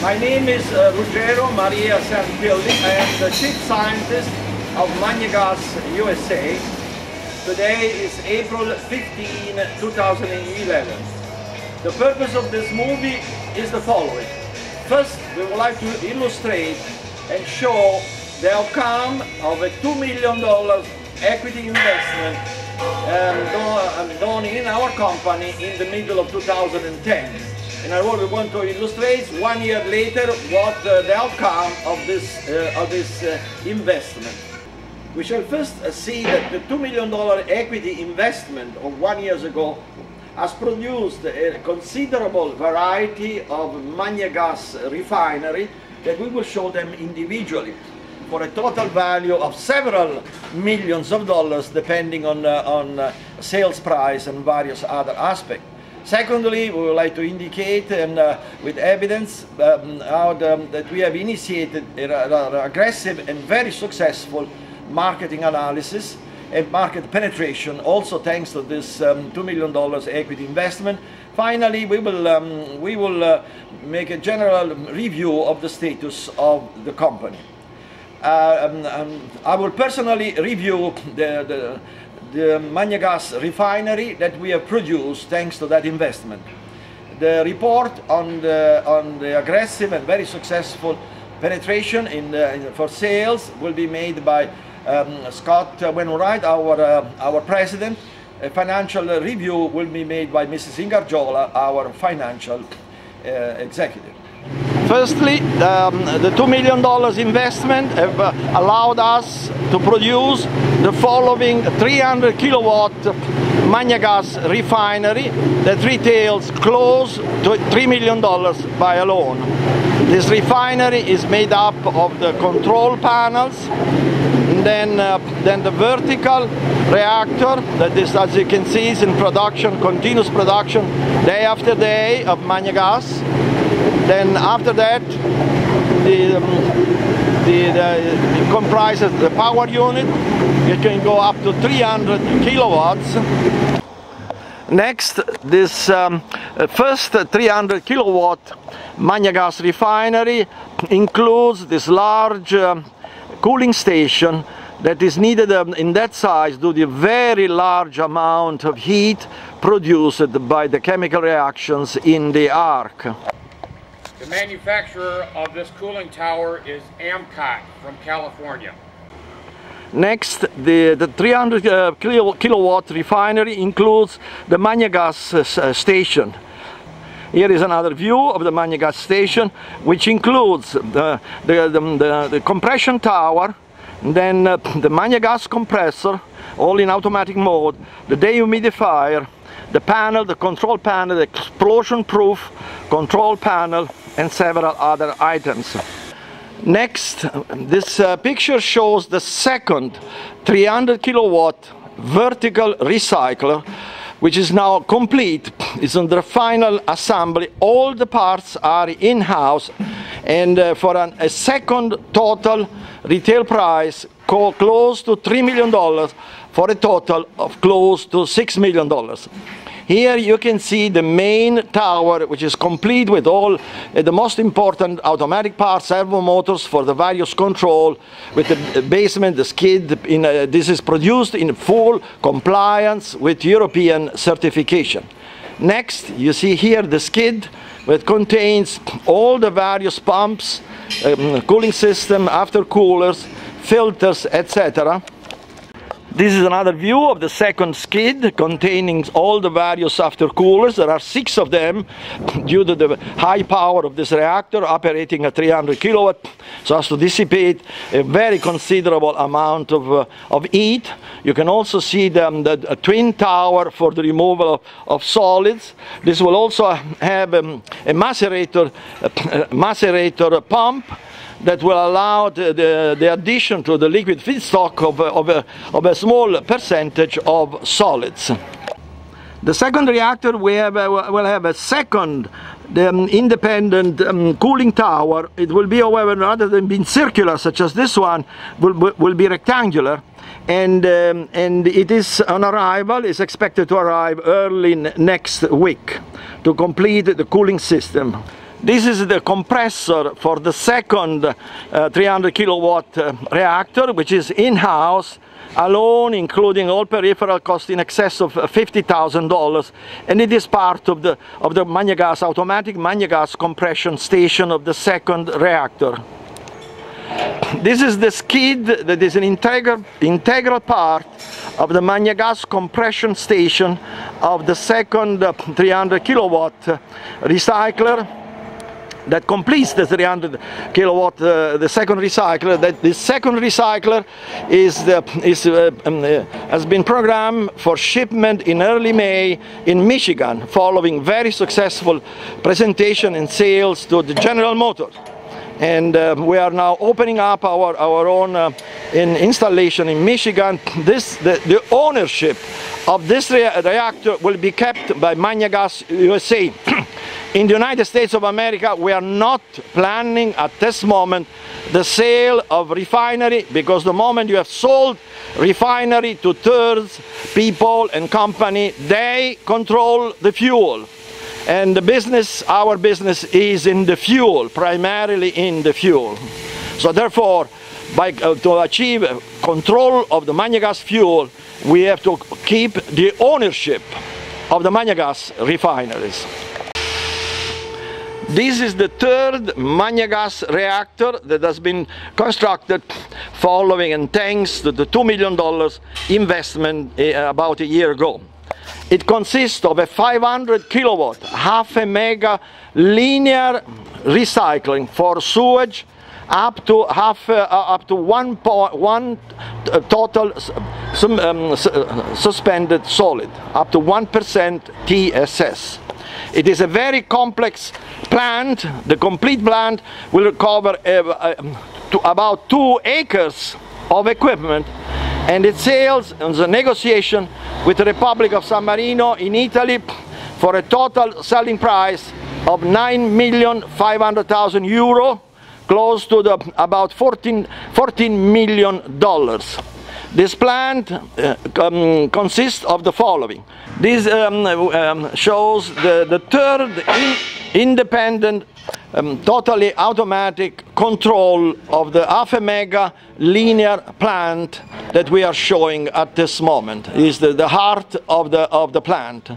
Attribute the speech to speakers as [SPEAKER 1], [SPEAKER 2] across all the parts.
[SPEAKER 1] My name is Ruggero Maria Santilli. I am the Chief Scientist of Magnagas USA. Today is April 15, 2011. The purpose of this movie is the following. First, we would like to illustrate and show the outcome of a $2 million equity investment done in our company in the middle of 2010. And what we want to illustrate 1 year later what the outcome of this investment. We shall first see that the $2 million equity investment of 1 year ago has produced a considerable variety of Magnagas refinery that we will show them individually for a total value of several millions of dollars depending on sales price and various other aspects. Secondly, we would like to indicate with evidence that we have initiated an aggressive and very successful marketing analysis and market penetration, also thanks to this $2 million equity investment. Finally, we will make a general review of the status of the company. I will personally review the Magnagas refinery that we have produced thanks to that investment. The report on the aggressive and very successful penetration for sales will be made by Scott Wainwright, our president. A financial review will be made by Mrs. Ingargiola, our financial executive. Firstly, the $2 million investment have allowed us to produce the following 300 kilowatt Magnagas refinery that retails close to $3 million by alone. This refinery is made up of the control panels, and then the vertical reactor that is, as you can see, is in production, continuous production, day after day of Magnagas. Then after that, it comprises the power unit. It can go up to 300 kilowatts. Next, this first 300 kilowatt Magnagas refinery includes this large cooling station that is needed in that size due to the very large amount of heat produced by the chemical reactions in the arc.
[SPEAKER 2] The manufacturer of this cooling tower is Amcot from California.
[SPEAKER 1] Next, the 300 kilowatt refinery includes the Magnagas station. Here is another view of the Magnagas station, which includes the compression tower, then the Magnagas compressor, all in automatic mode, the dehumidifier, the panel, the control panel, the explosion-proof control panel, and several other items. Next, this picture shows the second 300 kilowatt vertical recycler, which is now complete. It's under final assembly. All the parts are in-house, and for a second total retail price close to $3 million for a total of close to $6 million. Here you can see the main tower, which is complete with all the most important automatic parts, servo motors for the various control, with the basement, the skid. This is produced in full compliance with European certification. Next, you see here the skid, which contains all the various pumps, cooling system, after coolers, filters, etc. This is another view of the second skid containing all the various aftercoolers. There are 6 of them due to the high power of this reactor operating at 300 kilowatt, so as to dissipate a very considerable amount of heat. You can also see the twin tower for the removal of solids. This will also have a macerator pump that will allow the addition to the liquid feedstock of a small percentage of solids. The second reactor will have a second independent cooling tower. It will be, however, rather than being circular such as this one, will be rectangular. And it is on arrival, is expected to arrive early next week to complete the cooling system. This is the compressor for the second 300 kilowatt reactor, which is in-house, alone, including all peripheral costs in excess of $50,000, and it is part of the Magnagas automatic Magnagas compression station of the second reactor. This is the skid that is an integral part of the Magnagas compression station of the second 300 kilowatt recycler that completes the 300 kilowatt, the second recycler. That the second recycler has been programmed for shipment in early May in Michigan, following very successful presentation and sales to the General Motors. And we are now opening up our own installation in Michigan. The ownership of this reactor will be kept by Magnagas USA. In the United States of America, we are not planning at this moment the sale of refinery, because the moment you have sold refinery to thirds, people and company, they control the fuel. And the business, our business, is in the fuel, primarily in the fuel. So therefore, to achieve control of the Magnagas fuel, we have to keep the ownership of the Magnagas refineries. This is the third Magnagas reactor that has been constructed following and thanks to the $2 million investment about a year ago. It consists of a 500 kilowatt, half a mega linear recycling for sewage up to 1.1 total suspended solid, up to 1% TSS. It is a very complex plant. The complete plant will cover to about 2 acres of equipment, and it sails on the negotiation with the Republic of San Marino in Italy for a total selling price of €9,500,000, euro, close to about $14 million. This plant consists of the following. This shows the third independent, totally automatic control of the half a mega linear plant that we are showing at this moment. It is the heart of the plant.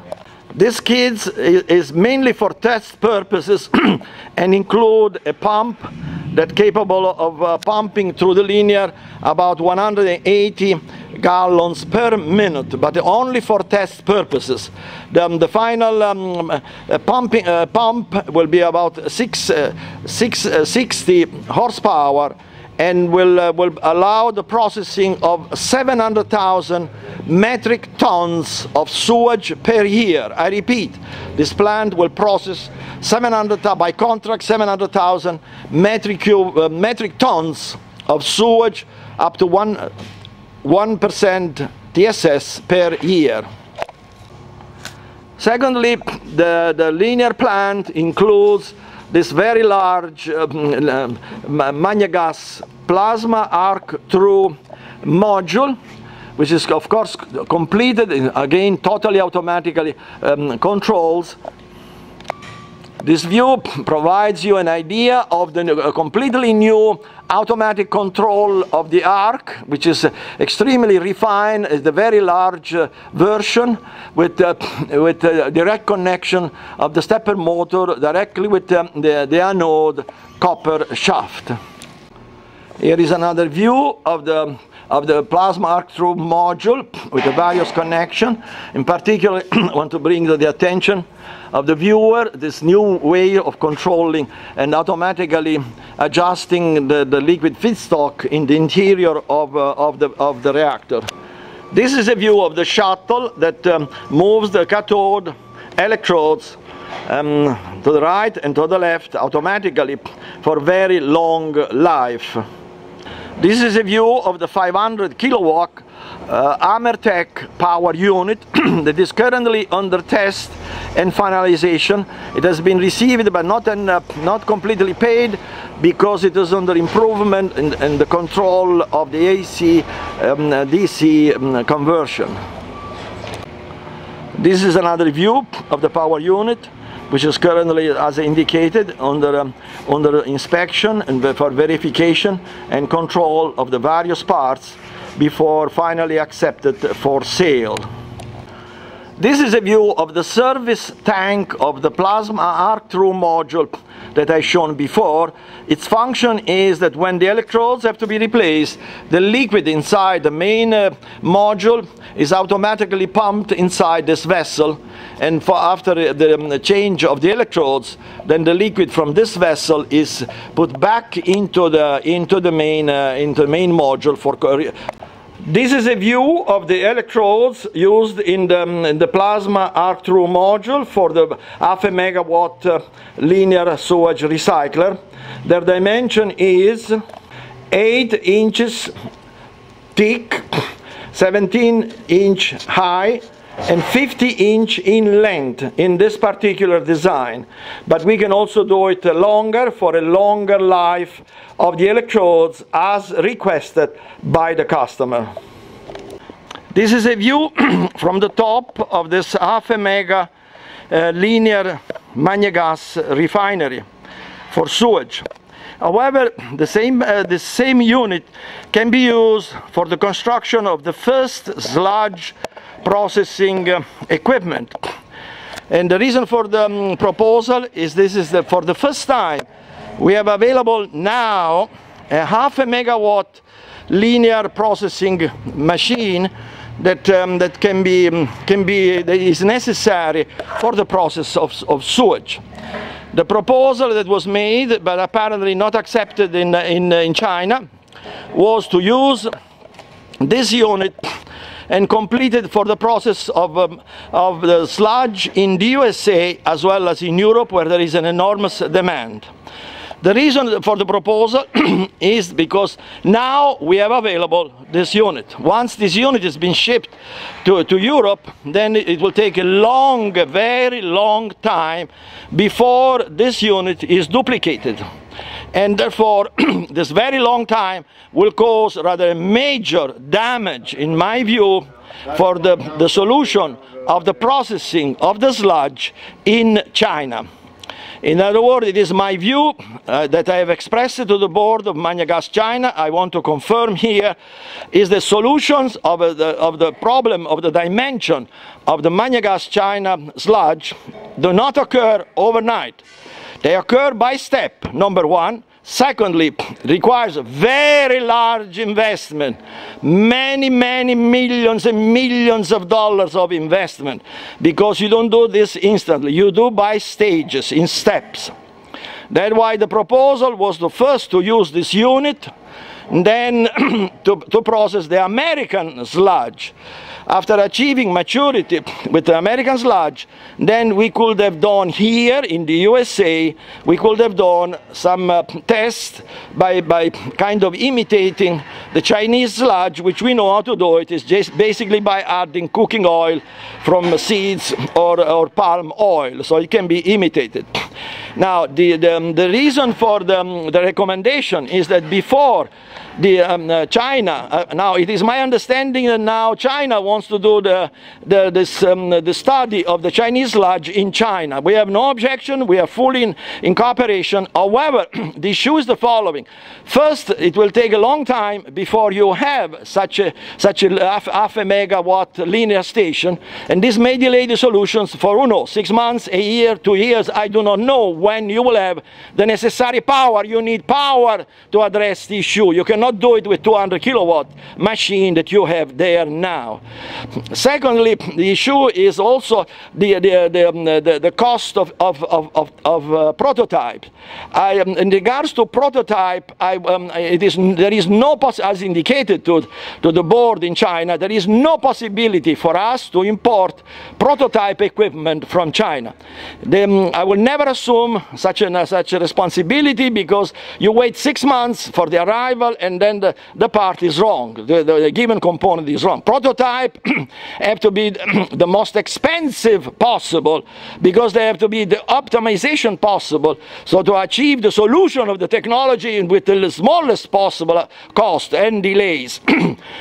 [SPEAKER 1] This skid is mainly for test purposes and include a pump that's capable of pumping through the linear about 180 gallons per minute, but only for test purposes. The final pump will be about 60 horsepower and will allow the processing of 700,000 metric tons of sewage per year. I repeat, this plant will process by contract 700,000 metric tons of sewage up to 1% TSS per year. Secondly, the linear plant includes this very large Magnagas plasma arc-through module, which is of course completed, again totally automatically controls. This view provides you an idea of the completely new automatic control of the arc, which is extremely refined. It's the very large version with direct connection of the stepper motor directly with the anode copper shaft. Here is another view of the plasma arc-through module with the various connections. In particular, I want to bring to the attention of the viewer this new way of controlling and automatically adjusting the liquid feedstock in the interior of the reactor. This is a view of the shuttle that moves the cathode electrodes to the right and to the left automatically for very long life. This is a view of the 500 kilowatt Amertec power unit that is currently under test and finalization. It has been received but not completely paid, because it is under improvement and the control of the AC DC conversion. This is another view of the power unit. which is currently, as indicated, under inspection and for verification and control of the various parts before finally accepted for sale. This is a view of the service tank of the plasma arc-through module that I shown before. Its function is that when the electrodes have to be replaced, the liquid inside the main module is automatically pumped inside this vessel, and after the change of the electrodes, then the liquid from this vessel is put back into the main module for. This is a view of the electrodes used in the plasma arc-through module for the 0.5 megawatt linear sewage recycler. Their dimension is 8 inches thick, 17 inch high, and 50 inch in length in this particular design. But we can also do it longer for a longer life of the electrodes as requested by the customer. This is a view from the top of this 0.5 mega linear Magnegas refinery for sewage. However, the same unit can be used for the construction of the first sludge processing equipment. And the reason for the proposal is for the first time we have available now a 0.5 megawatt linear processing machine that is necessary for the process of sewage. The proposal that was made, but apparently not accepted in China, was to use this unit and completed for the process of the sludge in the USA as well as in Europe, where there is an enormous demand. The reason for the proposal is because now we have available this unit. Once this unit has been shipped to Europe, then it will take a very long time before this unit is duplicated. And therefore, this very long time will cause rather major damage, in my view, for the solution of the processing of the sludge in China. In other words, it is my view that I have expressed to the board of Magnegas China. I want to confirm here is the solutions of the problem of the dimension of the Magnegas China sludge do not occur overnight. They occur by step, number one. Secondly, requires a very large investment, many millions and millions of dollars of investment, because you don't do this instantly, you do by stages, in steps. That's why the proposal was the first to use this unit, and then to process the American sludge. After achieving maturity with the American sludge, then we could have done here in the USA, we could have done some tests by kind of imitating the Chinese sludge, which we know how to do. It is just basically by adding cooking oil from seeds or palm oil, so it can be imitated. Now, the reason for the recommendation is that before China, now it is my understanding that now China wants to do the study of the Chinese sludge in China. We have no objection, we are fully in cooperation. However, the issue is the following. First, it will take a long time before you have such a 0.5 megawatt linear station, and this may delay the solutions for, who knows, 6 months, a year, 2 years. I do not know when you will have the necessary power. You need power to address the issue. You cannot do it with 200 kilowatt machine that you have there now. Secondly, the issue is also the cost of prototype. In regards to prototype, there is no as indicated to the board in China, there is no possibility for us to import prototype equipment from China. I will never assume assume such a responsibility, because you wait 6 months for the arrival and then the part is wrong, the given component is wrong. Prototype have to be the most expensive possible, because they have to be the optimization possible, so to achieve the solution of the technology with the smallest possible cost and delays.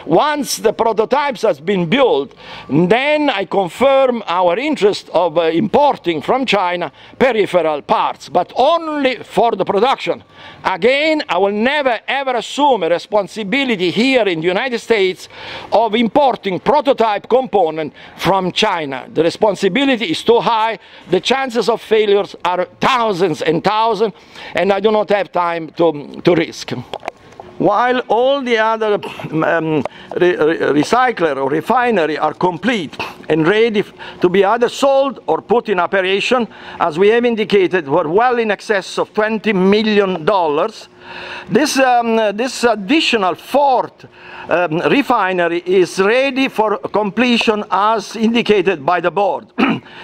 [SPEAKER 1] Once the prototypes has been built, then I confirm our interest of importing from China peripheral parts, but only for the production. Again, I will never ever assume a responsibility here in the United States of importing prototype component from China. The responsibility is too high, the chances of failures are thousands and thousands, and I do not have time to risk. While all the other recycler or refinery are complete and ready to be either sold or put in operation, as we have indicated, were well in excess of $20 million. This additional fourth refinery is ready for completion as indicated by the board.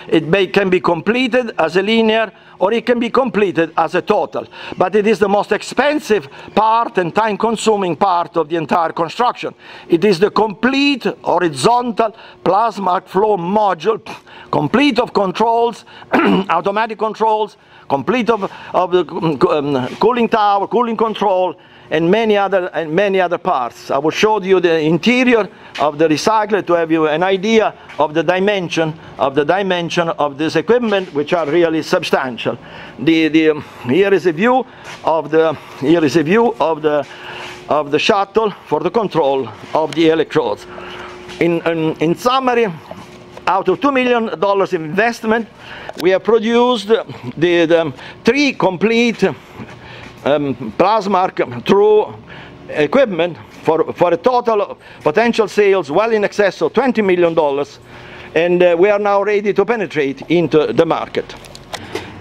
[SPEAKER 1] It can be completed as a linear, or it can be completed as a total. But it is the most expensive part and time-consuming part of the entire construction. It is the complete horizontal plasma flow module, complete of controls, automatic controls, complete of the cooling tower, cooling control, and many other parts. I will show you the interior of the recycler to have you an idea of the dimension of this equipment, which are really substantial. Here is a view of the shuttle for the control of the electrodes. In summary, out of $2 million investment, we have produced the 3 complete plasma through equipment for a total potential sales well in excess of $20 million, and we are now ready to penetrate into the market.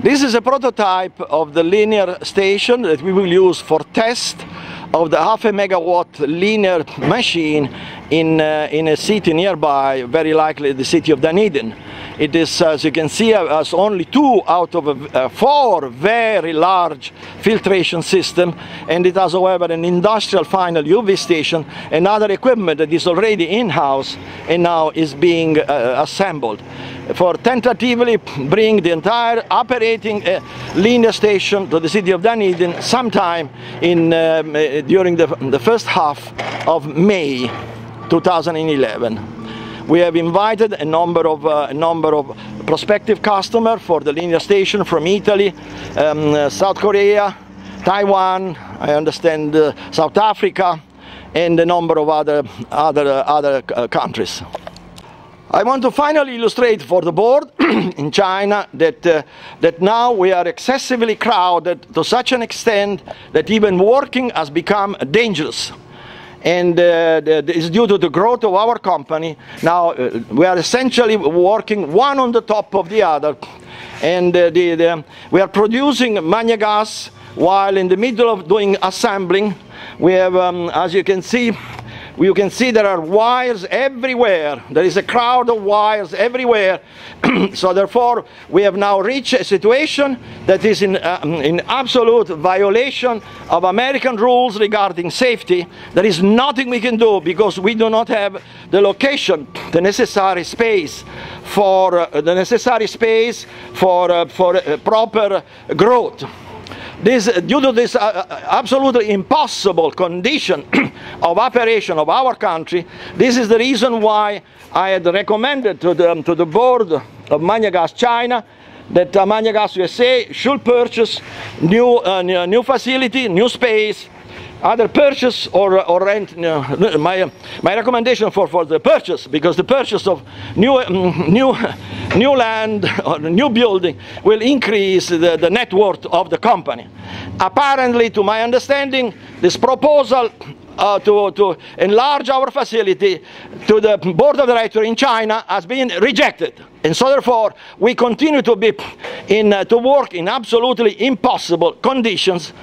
[SPEAKER 1] This is a prototype of the linear station that we will use for test of the 0.5 megawatt linear machine in a city nearby, very likely the city of Dunedin. It is, as you can see, has only 2 out of 4 very large filtration system, and it has, however, an industrial final UV station and other equipment that is already in-house and now is being assembled for tentatively bring the entire operating linear station to the city of Dunedin sometime during the first half of May 2011. We have invited a number of prospective customers for the linear station from Italy, South Korea, Taiwan, I understand South Africa, and a number of other countries. I want to finally illustrate for the board in China that now we are excessively crowded to such an extent that even working has become dangerous. And it's due to the growth of our company. Now we are essentially working one on the top of the other, and we are producing Magna gas while in the middle of doing assembling. We have, as you can see there are wires everywhere. There is a crowd of wires everywhere. So therefore, we have now reached a situation that is in absolute violation of American rules regarding safety. There is nothing we can do because we do not have the location, the necessary space for proper growth. Due to this absolutely impossible condition of operation of our country, this is the reason why I had recommended to the board of Magna Gas China that Magna Gas USA should purchase new facility, new space, either purchase or rent. My recommendation for the purchase, because the purchase of new land or new building will increase the net worth of the company. Apparently, to my understanding, this proposal to enlarge our facility to the board of directors in China has been rejected, and so therefore we continue to be to work in absolutely impossible conditions.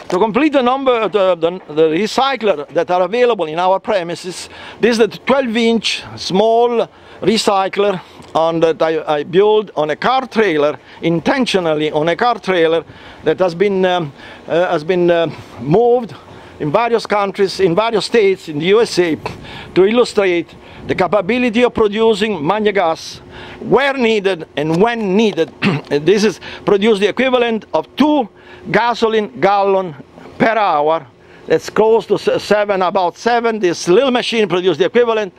[SPEAKER 1] To complete the number, the recycler that are available in our premises, this is the 12-inch small recycler that I built on a car trailer, intentionally on a car trailer that has been moved in various countries, in various states in the USA, to illustrate the capability of producing magna gas where needed and when needed. This is produce the equivalent of 2 gasoline gallons per hour. That's close to about 7. This little machine produces the equivalent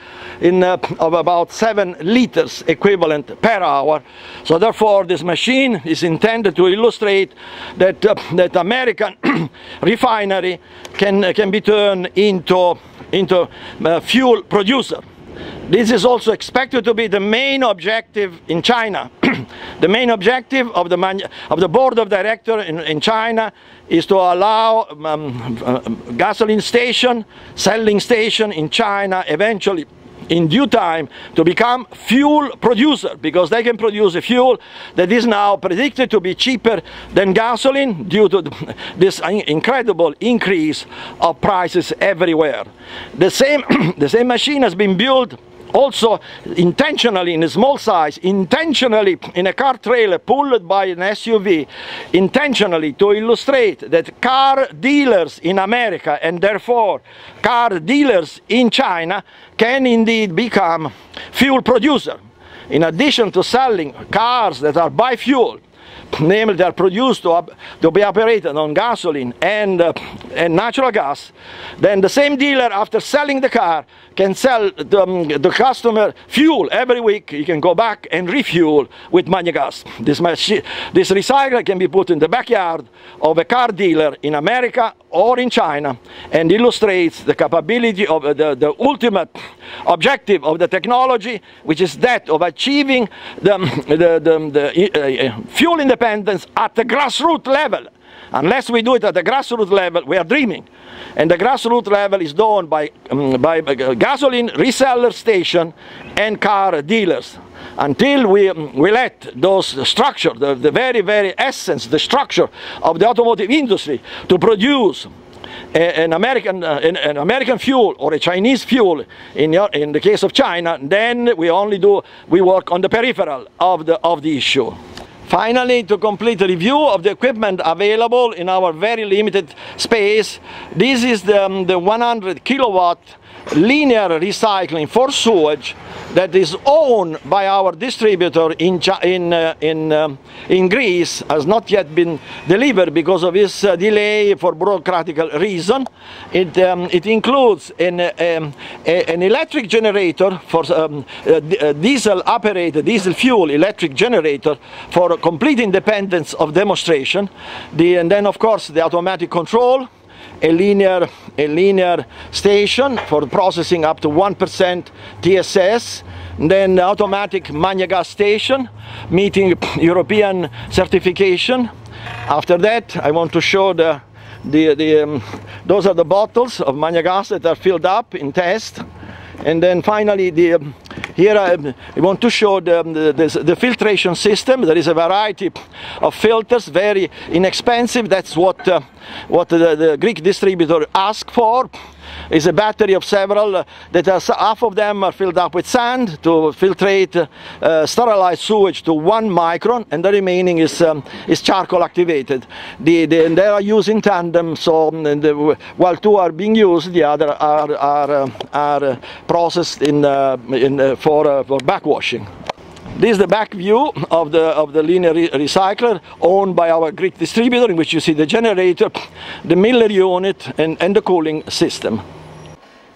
[SPEAKER 1] of about 7 liters equivalent per hour. So therefore, this machine is intended to illustrate that that American refinery can be turned into fuel producer. This is also expected to be the main objective in China. The main objective of the board of directors in China is to allow gasoline station, selling station in China eventually in due time to become fuel producer, because they can produce a fuel that is now predicted to be cheaper than gasoline due to this incredible increase of prices everywhere. The same machine has been built also intentionally in a small size, intentionally in a car trailer pulled by an SUV, intentionally to illustrate that car dealers in America and therefore car dealers in China can indeed become fuel producer. In addition to selling cars that are by fuel, namely they are produced to be operated on gasoline and natural gas, then the same dealer, after selling the car, can sell the customer fuel every week. He can go back and refuel with magna gas. This recycler can be put in the backyard of a car dealer in America or in China and illustrates the capability of the ultimate objective of the technology, which is that of achieving the fuel independence at the grassroots level. Unless we do it at the grassroots level, we are dreaming. And the grassroots level is done by gasoline reseller station and car dealers. Until we let those structure, the very, very essence, the structure of the automotive industry to produce an American fuel or a Chinese fuel in the case of China, then we work on the peripheral of the issue. Finally, to complete a review of the equipment available in our very limited space, this is the 100 kilowatt linear recycling for sewage that is owned by our distributor in Greece, has not yet been delivered because of this delay for bureaucratic reason. It includes an electric generator for diesel operated, diesel fuel electric generator for complete independence of demonstration. And then of course the automatic control, a linear station for processing up to 1% TSS, and then the automatic magna gas station meeting European certification. After that, I want to show those are the bottles of magna gas that are filled up in test. And then finally, here I want to show the filtration system. There is a variety of filters, very inexpensive. That's what the Greek distributor asked for. Is a battery of several that half of them are filled up with sand to filtrate sterilized sewage to 1 micron, and the remaining is charcoal activated. They are used in tandem, so while 2 are being used, the other are processed for backwashing. This is the back view of the linear recycler owned by our Greek distributor, in which you see the generator, the Miller unit, and the cooling system.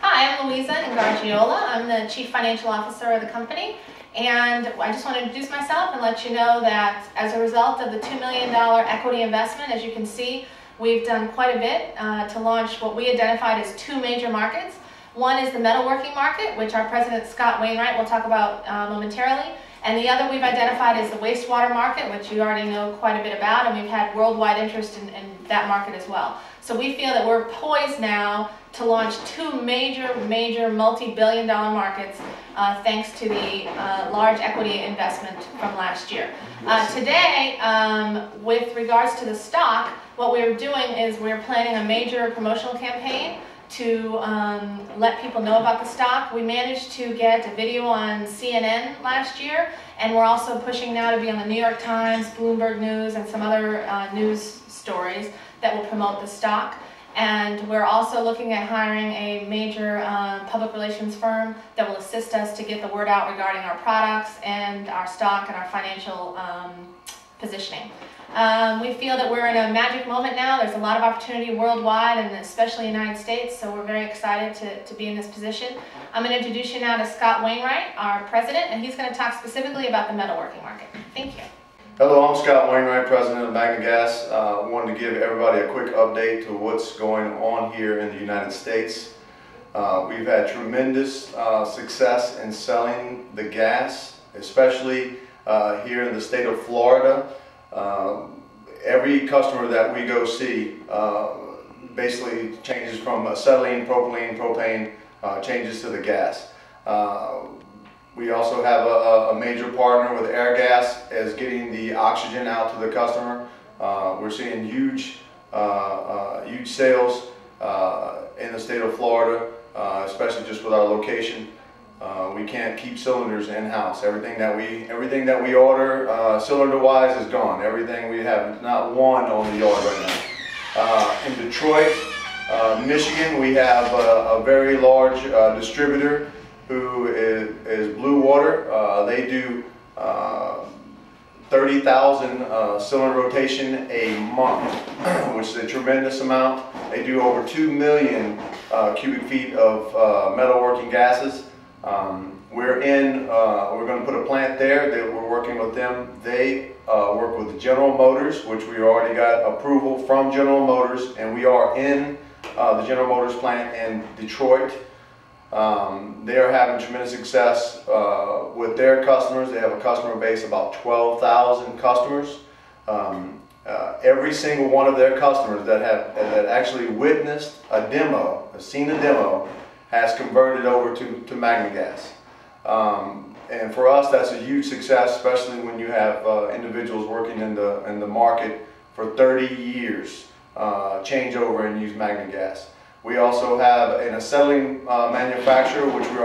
[SPEAKER 3] Hi, I'm Luisa Ngargiola. I'm the Chief Financial Officer of the company, and I just want to introduce myself and let you know that as a result of the $2 million equity investment, as you can see, we've done quite a bit to launch what we identified as 2 major markets. One is the metalworking market, which our President Scott Wainwright will talk about momentarily. And the other we've identified is the wastewater market, which you already know quite a bit about, and we've had worldwide interest in that market as well. So we feel that we're poised now to launch 2 major multi-billion-dollar markets thanks to the large equity investment from last year. Today, with regards to the stock, what we're doing is we're planning a major promotional campaign to let people know about the stock. We managed to get a video on CNN last year, and we're also pushing now to be on the New York Times, Bloomberg News, and some other news stories that will promote the stock. And we're also looking at hiring a major public relations firm that will assist us to get the word out regarding our products and our stock and our financial positioning. We feel that we're in a magic moment now. There's a lot of opportunity worldwide and especially in the United States, so we're very excited to be in this position. I'm going to introduce you now to Scott Wainwright, our president, and he's going to talk specifically about the metalworking market. Thank you.
[SPEAKER 4] Hello, I'm Scott Wainwright, president of Magnagas. I wanted to give everybody a quick update to what's going on here in the United States. We've had tremendous success in selling the gas, especially here in the state of Florida. Every customer that we go see basically changes from acetylene, propylene, propane, changes to the gas. We also have a major partner with Airgas as getting the oxygen out to the customer. We're seeing huge sales in the state of Florida, especially just with our location. We can't keep cylinders in-house. Everything that we order cylinder-wise is gone. Everything we have, not one on the yard right now. In Detroit, Michigan, we have a very large distributor who is Blue Water. They do 30,000 cylinder rotation a month, which is a tremendous amount. They do over 2 million cubic feet of metalworking gases. We're going to put a plant there that we're working with them. They work with General Motors, which we already got approval from General Motors, and we are in the General Motors plant in Detroit. They are having tremendous success with their customers. They have a customer base of about 12,000 customers. Every single one of their customers that actually witnessed a demo, seen a demo, has converted over to Magnagas. And for us, that's a huge success, especially when you have individuals working in the market for 30 years, change over and use Magnagas. We also have an acetylene manufacturer, which we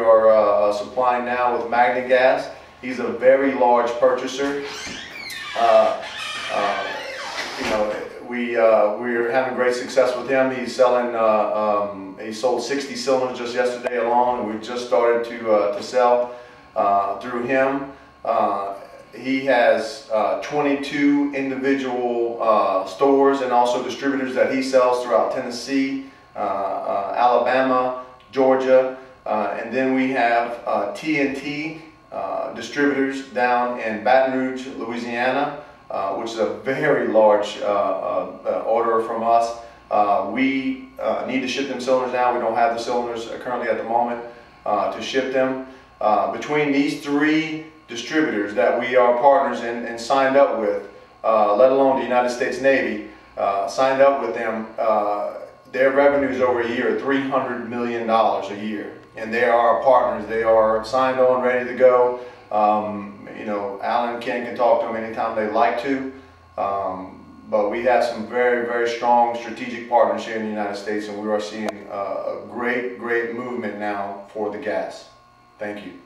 [SPEAKER 4] are supplying now with Magnagas. He's a very large purchaser. We're having great success with him. He's selling. He sold 60 cylinders just yesterday alone, and we just started to sell through him. He has 22 individual stores and also distributors that he sells throughout Tennessee, Alabama, Georgia, and then we have T&T distributors down in Baton Rouge, Louisiana, which is a very large order from us. We need to ship them cylinders now. We don't have the cylinders currently at the moment to ship them. Between these three distributors that we are partners in and signed up with, let alone the United States Navy, signed up with them, their revenues over a year, $300 million a year. And they are our partners. They are signed on, ready to go. You know, Alan and Ken can talk to them anytime they like to. But we have some very, very strong strategic partners here in the United States, and we are seeing a great movement now for the gas. Thank you.